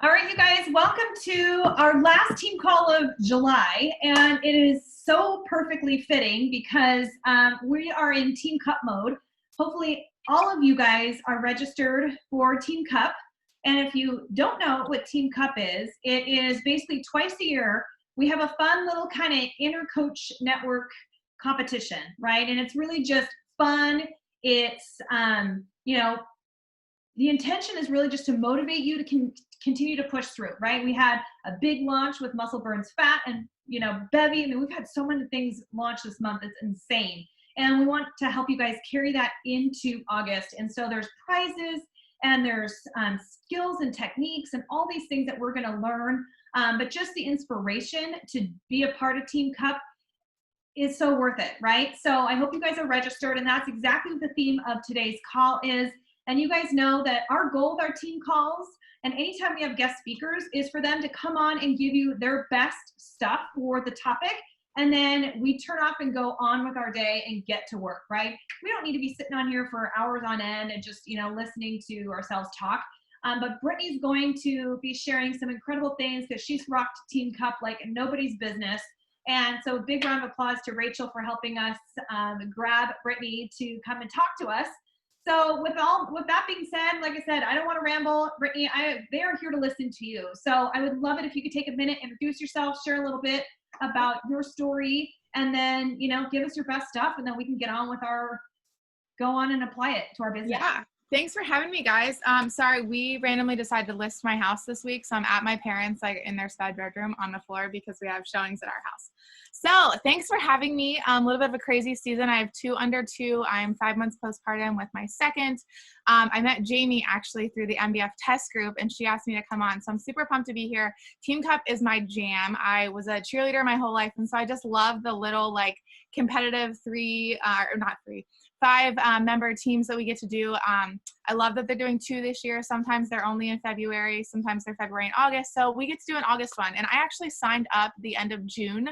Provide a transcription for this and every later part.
All right, you guys, welcome to our last team call of July. And it is so perfectly fitting because we are in Team Cup mode. Hopefully, all of you guys are registered for Team Cup. And if you don't know what Team Cup is, it is basically twice a year. We have a fun little kind of inter-coach network competition, right? And it's really just fun. It's, the intention is really just to motivate you to continue to push through, right? We had a big launch with Muscle Burns Fat and, Bevy. I mean, we've had so many things launch this month. It's insane. And we want to help you guys carry that into August. And so there's prizes and there's skills and techniques and all these things that we're going to learn. But just the inspiration to be a part of Team Cup is so worth it, right? So I hope you guys are registered, and that's exactly what the theme of today's call is. And you guys know that our goal with our team calls and anytime we have guest speakers is for them to come on and give you their best stuff for the topic. And then we turn off and go on with our day and get to work, right? We don't need to be sitting on here for hours on end and just, listening to ourselves talk. But Brittany's going to be sharing some incredible things because she's rocked Team Cup like nobody's business. And so big round of applause to Rachel for helping us grab Brittany to come and talk to us. So with that being said, like I said, I don't want to ramble. Brittany, they are here to listen to you. So I would love it if you could take a minute, introduce yourself, share a little bit about your story, and then, give us your best stuff, and then we can get on with go on and apply it to our business. Yeah. Thanks for having me, guys. Sorry, we randomly decided to list my house this week. So I'm at my parents, like in their sped bedroom on the floor because we have showings at our house. So thanks for having me. A little bit of a crazy season. I have 2 under 2. I'm 5 months postpartum with my second. I met Jamie actually through the MBF test group, and she asked me to come on. So I'm super pumped to be here. Team Cup is my jam. I was a cheerleader my whole life. And so I just love the little like competitive 5 member teams that we get to do. I love that they're doing 2 this year. Sometimes they're only in February. Sometimes they're February and August. So we get to do an August one. And I actually signed up the end of June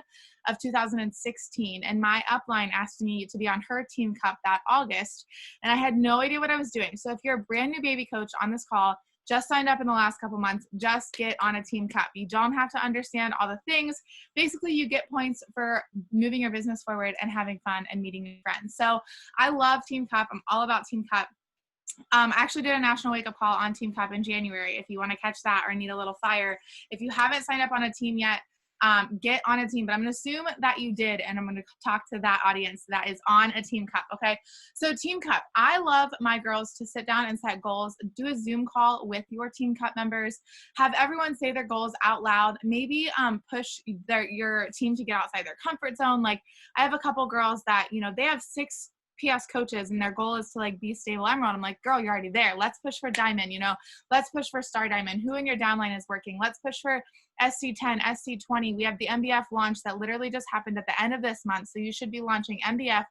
of 2016. And my upline asked me to be on her Team Cup that August. And I had no idea what I was doing. So if you're a brand new baby coach on this call, just signed up in the last couple months, just get on a Team Cup. You don't have to understand all the things. Basically, you get points for moving your business forward and having fun and meeting new friends. So I love Team Cup. I'm all about Team Cup. I actually did a national wake-up call on Team Cup in January if you want to catch that or need a little fire. If you haven't signed up on a team yet, get on a team, but I'm going to assume that you did, and I'm going to talk to that audience that is on a Team Cup. Okay. So Team Cup, I love my girls to sit down and set goals, do a Zoom call with your Team Cup members, have everyone say their goals out loud, maybe push your team to get outside their comfort zone. Like I have a couple girls that, they have 6 PS coaches and their goal is to like be stable emerald. I'm like, girl, you're already there. Let's push for diamond, let's push for star diamond. Who in your downline is working? Let's push for SC10, SC20. We have the MBF launch that literally just happened at the end of this month. So you should be launching MBF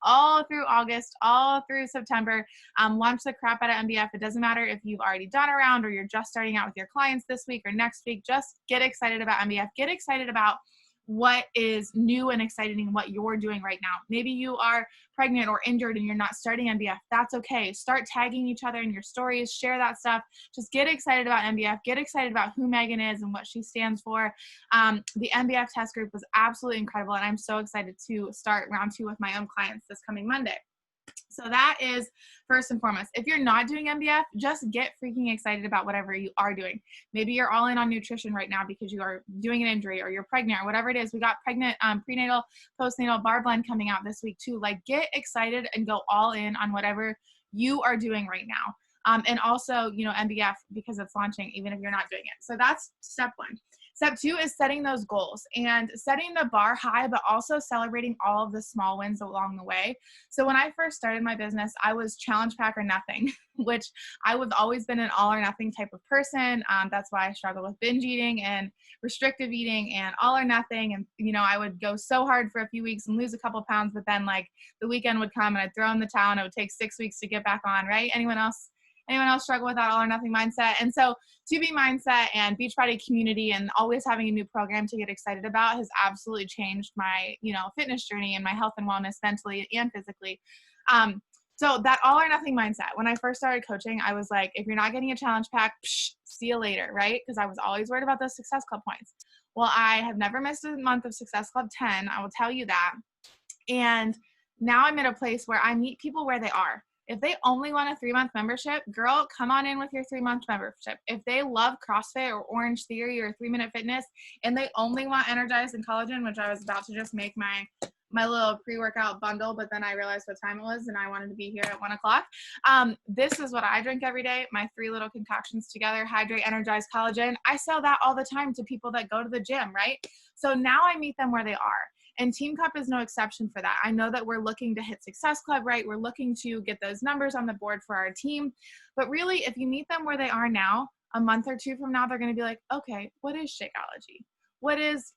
all through August, all through September. Launch the crap out of MBF. It doesn't matter if you've already done a round or you're just starting out with your clients this week or next week. Just get excited about MBF. Get excited about what is new and exciting in what you're doing right now. Maybe you are pregnant or injured and you're not starting MBF. That's okay. Start tagging each other in your stories, share that stuff. Just get excited about MBF. Get excited about who Megan is and what she stands for. The MBF test group was absolutely incredible, and I'm so excited to start round 2 with my own clients this coming Monday. So that is first and foremost. If you're not doing MBF, just get freaking excited about whatever you are doing. Maybe you're all in on nutrition right now because you are doing an injury or you're pregnant or whatever it is. We got pregnant, prenatal, postnatal bar blend coming out this week too. Like get excited and go all in on whatever you are doing right now. And also, MBF because it's launching even if you're not doing it. So that's step 1. Step 2 is setting those goals and setting the bar high, but also celebrating all of the small wins along the way. So when I first started my business, I was challenge pack or nothing, which I've always been an all or nothing type of person. That's why I struggle with binge eating and restrictive eating and all or nothing. And, I would go so hard for a few weeks and lose a couple pounds, but then like the weekend would come and I'd throw in the towel and it would take 6 weeks to get back on, right? Anyone else struggle with that all or nothing mindset? And so 2B mindset and Beachbody community and always having a new program to get excited about has absolutely changed my, fitness journey and my health and wellness mentally and physically. So that all or nothing mindset. When I first started coaching, I was like, if you're not getting a challenge pack, see you later, right? Because I was always worried about those Success Club points. Well, I have never missed a month of Success Club 10. I will tell you that. And now I'm at a place where I meet people where they are. If they only want a 3-month membership, girl, come on in with your 3-month membership. If they love CrossFit or Orange Theory or 3-Minute Fitness and they only want Energize and Collagen, which I was about to just make my little pre-workout bundle, but then I realized what time it was and I wanted to be here at 1 o'clock. This is what I drink every day. My 3 little concoctions together: Hydrate, Energize, Collagen. I sell that all the time to people that go to the gym, right? So now I meet them where they are. And Team Cup is no exception for that. I know that we're looking to hit Success Club, right? We're looking to get those numbers on the board for our team. But really, if you meet them where they are now, a month or 2 from now, they're going to be like, okay, what is Shakeology? What is,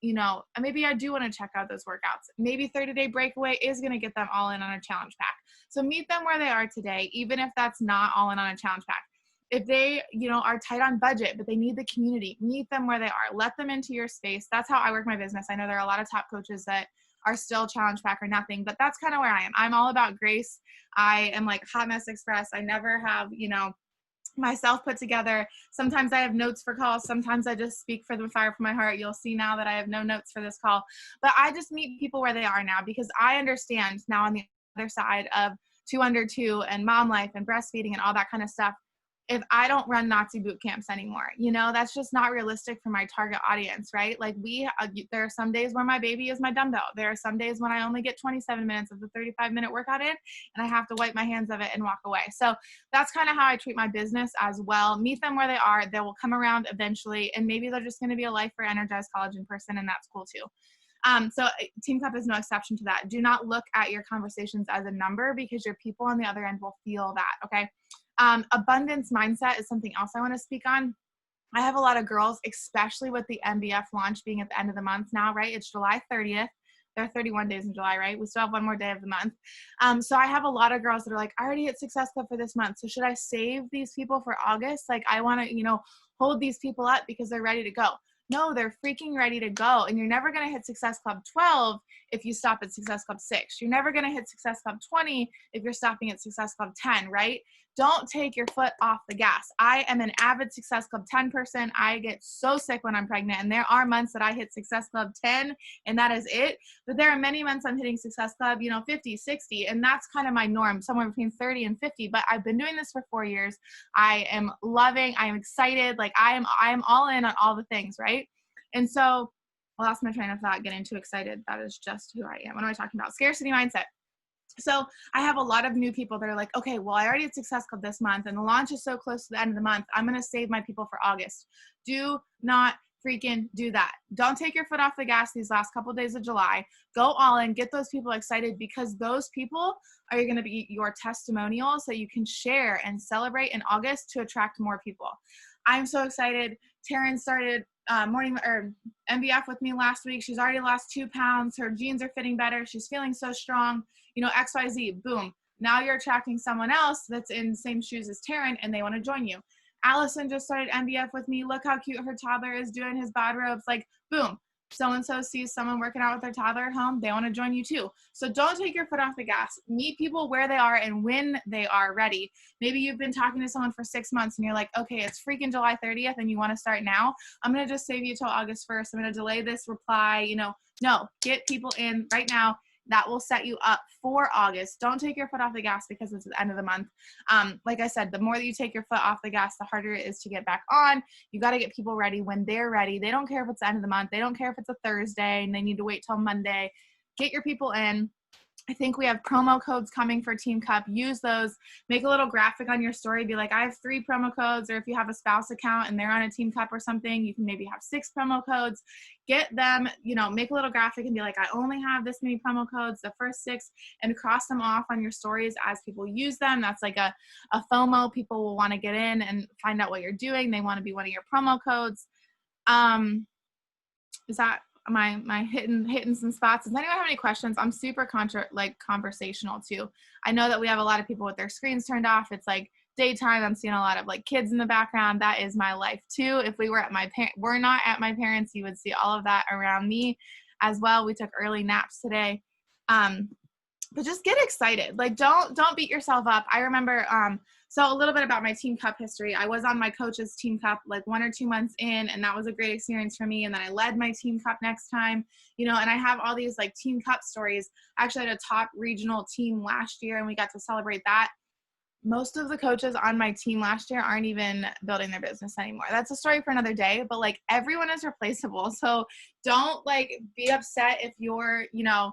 maybe I do want to check out those workouts. Maybe 30-day breakaway is going to get them all in on a challenge pack. So meet them where they are today, even if that's not all in on a challenge pack. If they, are tight on budget, but they need the community, meet them where they are. Let them into your space. That's how I work my business. I know there are a lot of top coaches that are still challenge pack or nothing, but that's kind of where I am. I'm all about grace. I am like Hot Mess Express. I never have, myself put together. Sometimes I have notes for calls. Sometimes I just speak for the fire from my heart. You'll see now that I have no notes for this call, but I just meet people where they are now because I understand now on the other side of 2 under 2 and mom life and breastfeeding and all that kind of stuff. If I don't run Nazi boot camps anymore, that's just not realistic for my target audience, right? Like there are some days where my baby is my dumbbell. There are some days when I only get 27 minutes of the 35-minute workout in and I have to wipe my hands of it and walk away. So that's kind of how I treat my business as well. Meet them where they are. They will come around eventually. And maybe they're just going to be a Life for Energized Collagen person, and that's cool too. So Team Cup is no exception to that. Do not look at your conversations as a number because your people on the other end will feel that, okay? Abundance mindset is something else I want to speak on. I have a lot of girls, especially with the MBF launch being at the end of the month now, right? It's July 30th. There are 31 days in July, right? We still have 1 more day of the month. So I have a lot of girls that are like, I already hit Success Club for this month. So should I save these people for August? Like I want to, hold these people up because they're ready to go. No, they're freaking ready to go. And you're never going to hit Success Club 12 if you stop at Success Club 6. You're never going to hit Success Club 20 if you're stopping at Success Club 10, right? Don't take your foot off the gas. I am an avid Success Club 10 person. I get so sick when I'm pregnant. And there are months that I hit Success Club 10 and that is it. But there are many months I'm hitting Success Club, 50, 60. And that's kind of my norm, somewhere between 30 and 50. But I've been doing this for 4 years. I am loving, I am excited. Like I am all in on all the things, right? And so I lost my train of thought getting too excited. That is just who I am. What am I talking about? Scarcity mindset. So I have a lot of new people that are like, okay, well, I already had Success Club this month and the launch is so close to the end of the month. I'm going to save my people for August. Do not freaking do that. Don't take your foot off the gas these last couple of days of July. Go all in, get those people excited because those people are going to be your testimonials that you can share and celebrate in August to attract more people. I'm so excited. Taryn started MBF with me last week. She's already lost 2 pounds. Her jeans are fitting better. She's feeling so strong. XYZ, boom. Now you're attracting someone else that's in the same shoes as Taryn and they want to join you. Allison just started MBF with me. Look how cute her toddler is doing his bod robes. Like, boom. So-and-so sees someone working out with their toddler at home. They want to join you too. So don't take your foot off the gas. Meet people where they are and when they are ready. Maybe you've been talking to someone for 6 months and you're like, okay, it's freaking July 30th and you want to start now. I'm going to just save you till August 1st. I'm going to delay this reply. No, get people in right now. That will set you up for August. Don't take your foot off the gas because it's the end of the month. Like I said, the more that you take your foot off the gas, the harder it is to get back on. You got to get people ready when they're ready. They don't care if it's the end of the month. They don't care if it's a Thursday and they need to wait till Monday. Get your people in. I think we have promo codes coming for Team Cup. Use those. Make a little graphic on your story. Be like, I have 3 promo codes. Or if you have a spouse account and they're on a Team Cup or something, you can maybe have 6 promo codes. Get them, make a little graphic and be like, I only have this many promo codes, the first 6, and cross them off on your stories as people use them. That's like a FOMO. People will want to get in and find out what you're doing. They want to be one of your promo codes. Is that my hitting some spots? Does anyone have any questions? I'm super conversational too. I know that we have a lot of people with their screens turned off. It's like daytime. I'm seeing a lot of kids in the background. That is my life too. If we were at we're not at my parents', you would see all of that around me as well. We took early naps today. but just get excited. Like, don't beat yourself up. I remember, so a little bit about my team cup history. I was on my coach's team cup like 1 or 2 months in, and that was a great experience for me. And then I led my team cup next time, you know, and I have all these like team cup stories. I actually had a top regional team last year, and we got to celebrate that. Most of the coaches on my team last year aren't even building their business anymore. That's a story for another day, but like everyone is replaceable. So don't like be upset if you're, you know,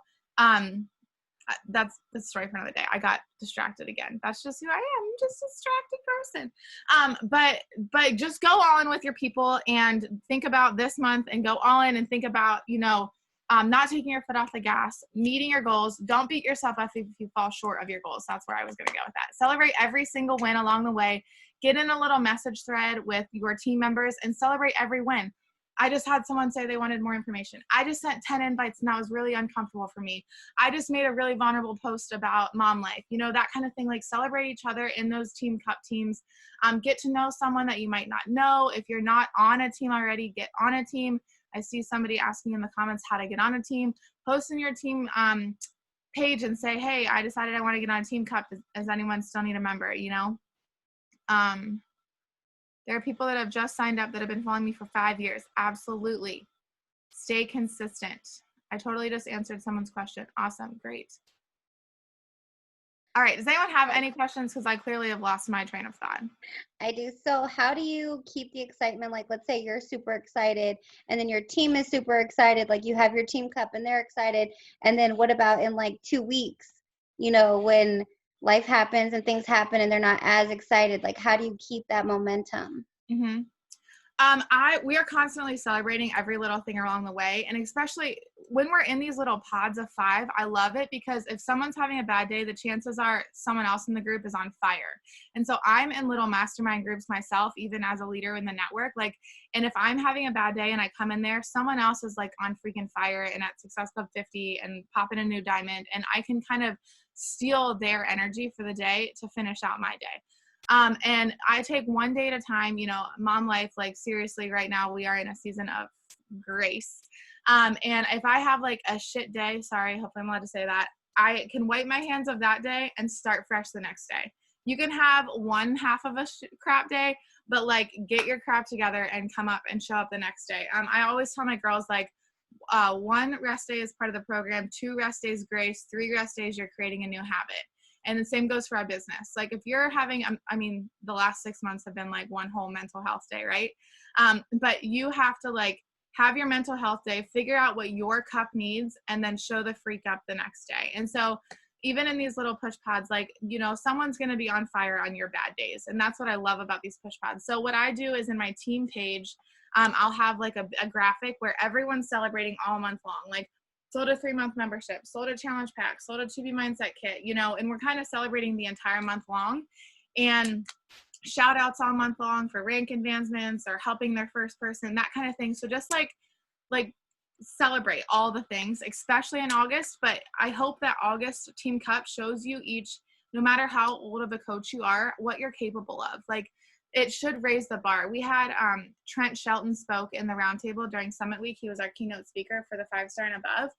that's the story for another day. I got distracted again. That's just who I am. I'm just a distracted person. But just go all in with your people and think about this month and go all in and think about, you know, not taking your foot off the gas, meeting your goals. Don't beat yourself up if you fall short of your goals. That's where I was going to go with that. Celebrate every single win along the way. Get in a little message thread with your team members and celebrate every win. I just had someone say they wanted more information. I just sent 10 invites and that was really uncomfortable for me. I just made a really vulnerable post about mom life, you know, that kind of thing. Like celebrate each other in those team cup teams. Get to know someone that you might not know. If you're not on a team already, get on a team. I see somebody asking in the comments how to get on a team. Post in your team page and say, hey, I decided I want to get on a team cup. Does anyone still need a member, you know? There are people that have just signed up that have been following me for 5 years. Absolutely. Stay consistent. I totally just answered someone's question. Awesome. Great. All right. Does anyone have any questions? Because I clearly have lost my train of thought. I do. So how do you keep the excitement? Like, let's say you're super excited and then your team is super excited. Like you have your team cup and they're excited. And then what about in like 2 weeks, you know, when life happens and things happen and they're not as excited? Like, how do you keep that momentum? Mm-hmm. We are constantly celebrating every little thing along the way. And especially when we're in these little pods of 5, I love it because if someone's having a bad day, the chances are someone else in the group is on fire. And so I'm in little mastermind groups myself, even as a leader in the network. Like, and if I'm having a bad day and I come in there, someone else is like on freaking fire and at Success Club 50 and popping a new diamond. And I can kind of steal their energy for the day to finish out my day. And I take one day at a time, you know, mom life, like seriously right now we are in a season of grace. And if I have like a shit day, sorry, hopefully I'm allowed to say that, I can wipe my hands of that day and start fresh the next day. You can have one half of a crap day, but like get your crap together and come up and show up the next day. I always tell my girls like, 1 rest day is part of the program, 2 rest days grace, 3 rest days you're creating a new habit. And the same goes for our business. Like if you're having, I mean, the last 6 months have been like one whole mental health day, right? But you have to like have your mental health day, figure out what your cup needs, and then show the freak up the next day. And so even in these little push pods, like, you know, someone's going to be on fire on your bad days. And that's what I love about these push pods. So what I do is in my team page, I'll have like a graphic where everyone's celebrating all month long. Like, sold a 3-month membership, sold a challenge pack, sold a 2B mindset kit, you know, and we're kind of celebrating the entire month long, and shout outs all month long for rank advancements or helping their first person, that kind of thing. So just like celebrate all the things, especially in August. But I hope that August Team Cup shows you each, no matter how old of a coach you are, what you're capable of. Like, it should raise the bar. We had Trent Shelton spoke in the roundtable during Summit Week. He was our keynote speaker for the 5-star and above.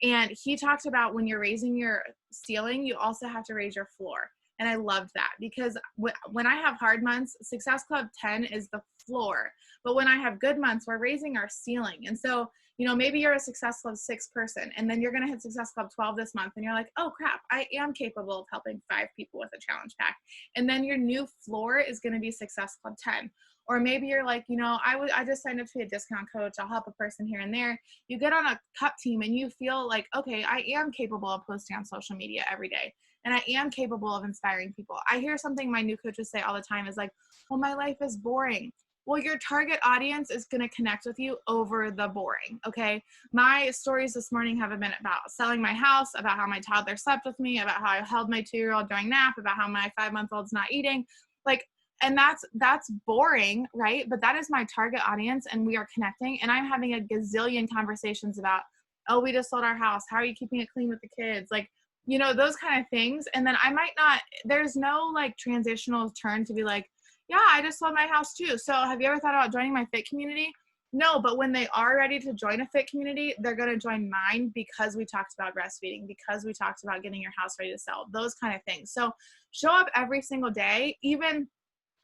And he talked about when you're raising your ceiling, you also have to raise your floor. And I loved that because when I have hard months, Success Club 10 is the floor. But when I have good months, we're raising our ceiling. And so, you know, maybe you're a Success Club 6 person and then you're going to hit Success Club 12 this month. And you're like, oh crap, I am capable of helping 5 people with a challenge pack. And then your new floor is going to be Success Club 10. Or maybe you're like, you know, I just signed up to be a discount coach. I'll help a person here and there. You get on a cup team and you feel like, okay, I am capable of posting on social media every day. And I am capable of inspiring people. I hear something my new coaches say all the time is like, well, my life is boring. Well, your target audience is going to connect with you over the boring, okay? My stories this morning have been about selling my house, about how my toddler slept with me, about how I held my 2-year-old during nap, about how my 5-month-old's not eating. Like, and that's boring, right? But that is my target audience, and we are connecting. And I'm having a gazillion conversations about, oh, we just sold our house. How are you keeping it clean with the kids? Like, you know, those kind of things. And then I might not, there's no like transitional turn to be like, yeah, I just sold my house too. So have you ever thought about joining my fit community? No, but when they are ready to join a fit community, they're going to join mine because we talked about breastfeeding, because we talked about getting your house ready to sell, those kind of things. So show up every single day. Even,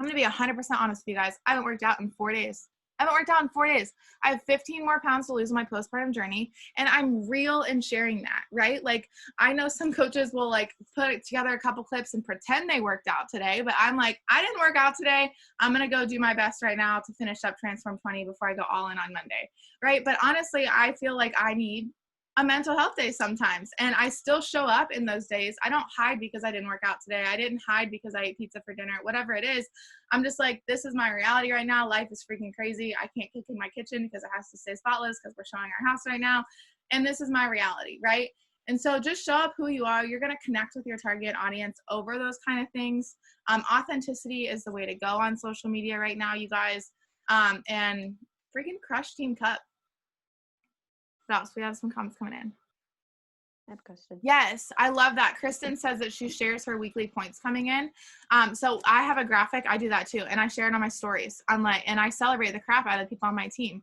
I'm going to be 100% honest with you guys. I haven't worked out in 4 days. I have 15 more pounds to lose in my postpartum journey. And I'm real in sharing that, right? Like, I know some coaches will like put together a couple clips and pretend they worked out today, but I'm like, I didn't work out today. I'm going to go do my best right now to finish up Transform 20 before I go all in on Monday, right? But honestly, I feel like I need a mental health day sometimes. And I still show up in those days. I don't hide because I didn't work out today. I didn't hide because I ate pizza for dinner, whatever it is. I'm just like, this is my reality right now. Life is freaking crazy. I can't cook in my kitchen because it has to stay spotless because we're showing our house right now. And this is my reality, right? And so just show up who you are. You're going to connect with your target audience over those kind of things. Authenticity is the way to go on social media right now, you guys. And freaking crush Team Cup. What else? We have some comments coming in. I have a question. Yes, I love that. Kristen says that she shares her weekly points coming in. So I have a graphic. I do that too. And I share it on my stories. And I celebrate the crap out of the people on my team.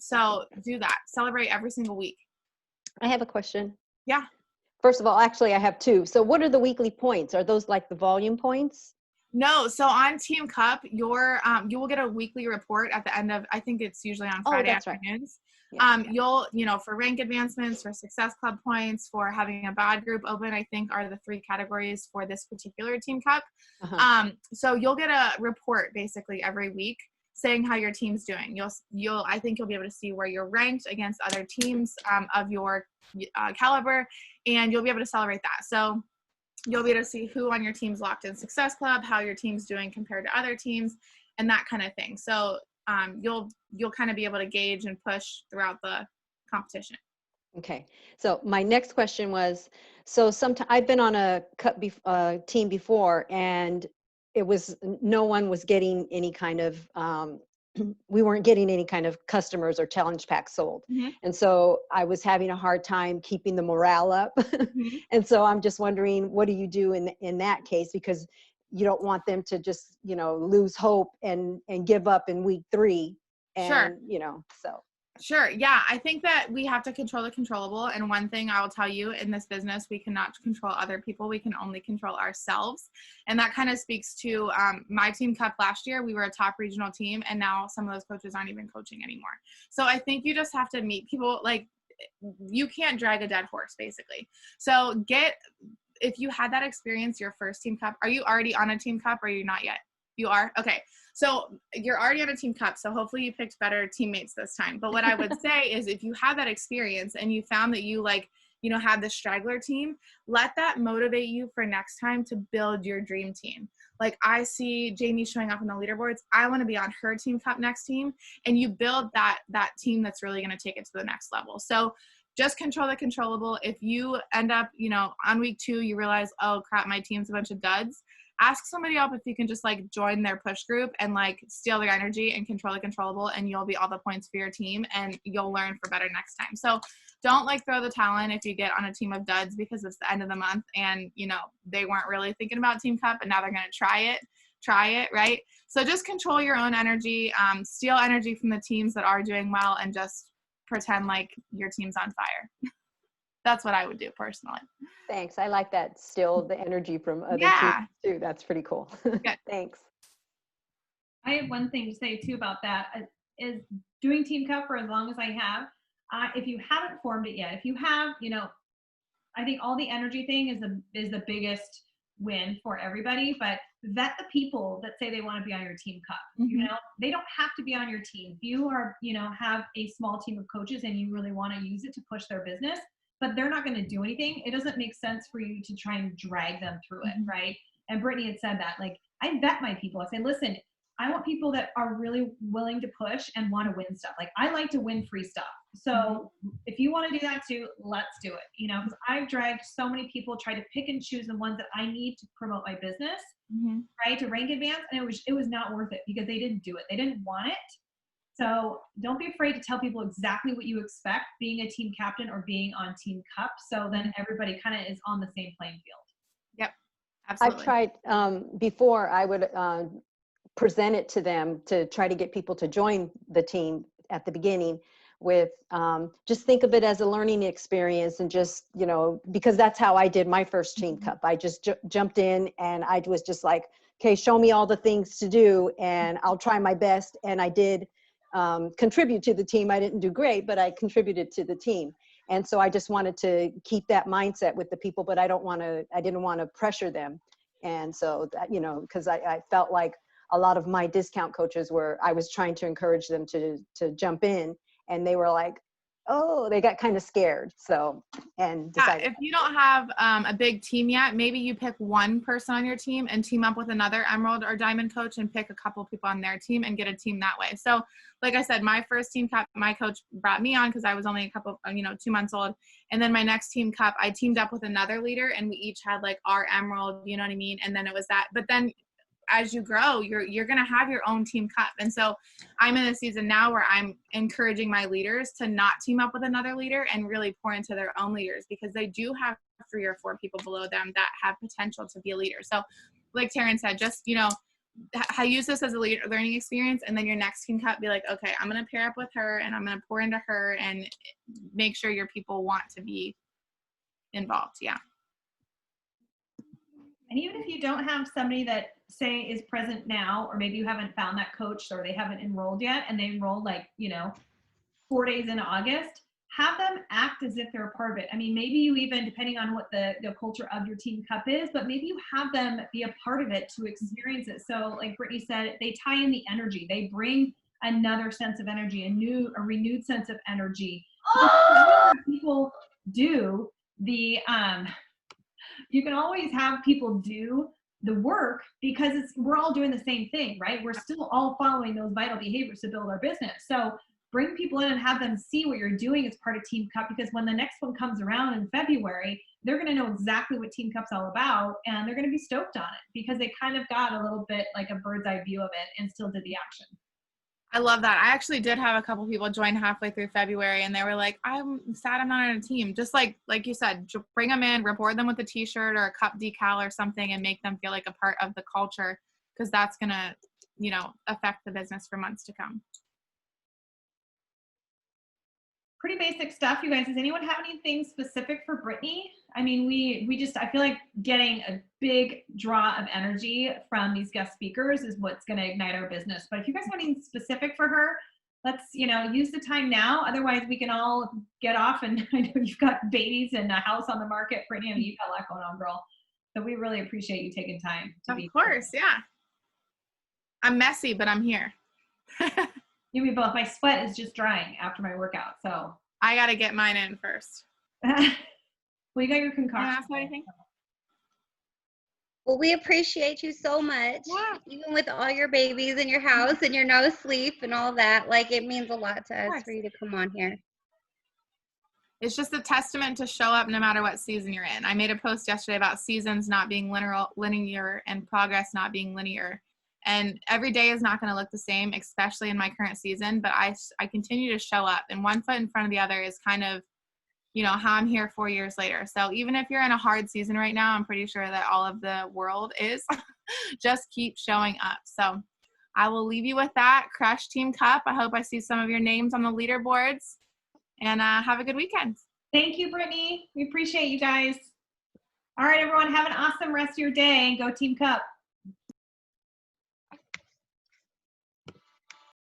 So do that. Celebrate every single week. I have a question. Yeah. First of all, actually, I have two. So what are the weekly points? Are those like the volume points? No. So on Team Cup, you will get a weekly report at the end of, I think it's usually on Friday afternoons. Right. Yeah. You'll, for rank advancements, for Success Club points, for having a bad group open, I think are the 3 categories for this particular Team Cup. So you'll get a report basically every week saying how your team's doing. I think you'll be able to see where you're ranked against other teams of your caliber, and you'll be able to celebrate that. So you'll be able to see who on your team's locked in Success Club, how your team's doing compared to other teams, and that kind of thing. So you'll kind of be able to gauge and push throughout the competition. Okay. So my next question was, so I've been on a cup team before, and it was, no one was getting any kind of, we weren't getting any kind of customers or challenge packs sold. Mm-hmm. And so I was having a hard time keeping the morale up. Mm-hmm. And so I'm just wondering, what do you do in that case? Because you don't want them to just, lose hope and give up in week 3. And, Sure. So. Sure. Yeah. I think that we have to control the controllable. And one thing I will tell you, in this business, we cannot control other people. We can only control ourselves. And that kind of speaks to my Team Cup last year. We were a top regional team, and now some of those coaches aren't even coaching anymore. So I think you just have to meet people. Like, you can't drag a dead horse, basically. So if you had that experience, your first Team Cup, are you already on a Team Cup or are you not yet? You are? Okay. So you're already on a Team Cup. So hopefully you picked better teammates this time. But what I would say is, if you had that experience and you found that you had the straggler team, let that motivate you for next time to build your dream team. Like, I see Jamie showing up on the leaderboards. I want to be on her Team Cup next team. And you build that team that's really going to take it to the next level. So just control the controllable. If you end up, on week 2, you realize, oh crap, my team's a bunch of duds. Ask somebody up if you can just join their push group and steal their energy and control the controllable, and you'll be all the points for your team, and you'll learn for better next time. So don't throw the towel in if you get on a team of duds, because it's the end of the month and they weren't really thinking about Team Cup and now they're going to try it, right? So just control your own energy, steal energy from the teams that are doing well, and just pretend like your team's on fire. That's what I would do personally. Thanks. I like that. Still the energy from other teams too. That's pretty cool. Thanks. I have one thing to say too about that is doing Team Cup for as long as I have. If you haven't formed it yet, if you have, I think all the energy thing is the biggest win for everybody. But vet the people that say they want to be on your Team Cup. Mm-hmm. They don't have to be on your team. If you are, have a small team of coaches and you really want to use it to push their business, but they're not going to do anything, it doesn't make sense for you to try and drag them through it, right? And Brittany had said that, I vet my people. I say, listen, I want people that are really willing to push and want to win stuff. I like to win free stuff. So if you want to do that too, let's do it. Because I've dragged so many people, try to pick and choose the ones that I need to promote my business, right? To rank advance. And it was not worth it because they didn't do it. They didn't want it. So don't be afraid to tell people exactly what you expect being a team captain or being on Team Cup. So then everybody kind of is on the same playing field. Yep. Absolutely. I've tried before. I would present it to them to try to get people to join the team at the beginning with just think of it as a learning experience, and just, you know, because that's how I did my first team cup. I just jumped in, and I was just like, okay, show me all the things to do and I'll try my best. And I did contribute to the team. I didn't do great, but I contributed to the team. And so I just wanted to keep that mindset with the people, but I didn't want to pressure them. And so that, you know, because I felt like a lot of my discount coaches I was trying to encourage them to jump in, and they were like, oh, they got kind of scared. So, and decided. If you don't have a big team yet, maybe you pick one person on your team and team up with another Emerald or Diamond coach and pick a couple people on their team and get a team that way. So like I said, my first team cup, my coach brought me on because I was only a couple, 2 months old. And then my next team cup, I teamed up with another leader, and we each had like our Emerald, you know what I mean? And then it was that, but then as you grow, you're going to have your own team cup. And so I'm in a season now where I'm encouraging my leaders to not team up with another leader and really pour into their own leaders, because they do have 3 or 4 people below them that have potential to be a leader. So like Taryn said, just, use this as a learning experience. And then your next team cup, be like, okay, I'm going to pair up with her and I'm going to pour into her and make sure your people want to be involved. Yeah. And even if you don't have somebody that, say, is present now, or maybe you haven't found that coach, or they haven't enrolled yet, and they enrolled 4 days in August, have them act as if they're a part of it. I mean, maybe you even, depending on what the culture of your team cup is, but maybe you have them be a part of it to experience it. So like Brittany said, they tie in the energy. They bring another sense of energy, a renewed sense of energy. People do the, you can always have people do the work, because we're all doing the same thing, right? We're still all following those vital behaviors to build our business. So bring people in and have them see what you're doing as part of Team Cup, because when the next one comes around in February, they're going to know exactly what Team Cup's all about, and they're going to be stoked on it because they kind of got a little bit like a bird's eye view of it and still did the action. I love that. I actually did have a couple people join halfway through February, and they were like, I'm sad I'm not on a team. Just like you said, bring them in, reward them with a t-shirt or a cup decal or something, and make them feel like a part of the culture, because that's going to, affect the business for months to come. Pretty basic stuff, you guys. Does anyone have anything specific for Brittany? I mean, I feel like getting a big draw of energy from these guest speakers is what's going to ignite our business. But if you guys have anything specific for her, let's, use the time now. Otherwise, we can all get off. And I know you've got babies and a house on the market. Brittany, I mean, you've got a lot going on, girl. So we really appreciate you taking time to be here. Of course, yeah. I'm messy, but I'm here. You mean both. My sweat is just drying after my workout, so I got to get mine in first. Well, you got your concoction. Well, we appreciate you so much. Yeah. Even with all your babies in your house and your no sleep and all that, like, it means a lot to us for you to come on here. It's just a testament to show up no matter what season you're in. I made a post yesterday about seasons not being linear and progress not being linear. And every day is not going to look the same, especially in my current season, but I continue to show up, and one foot in front of the other is kind of, how I'm here 4 years later. So even if you're in a hard season right now, I'm pretty sure that all of the world is, just keep showing up. So I will leave you with that. Crush Team Cup. I hope I see some of your names on the leaderboards, and have a good weekend. Thank you, Brittany. We appreciate you guys. All right, everyone, have an awesome rest of your day, and go Team Cup.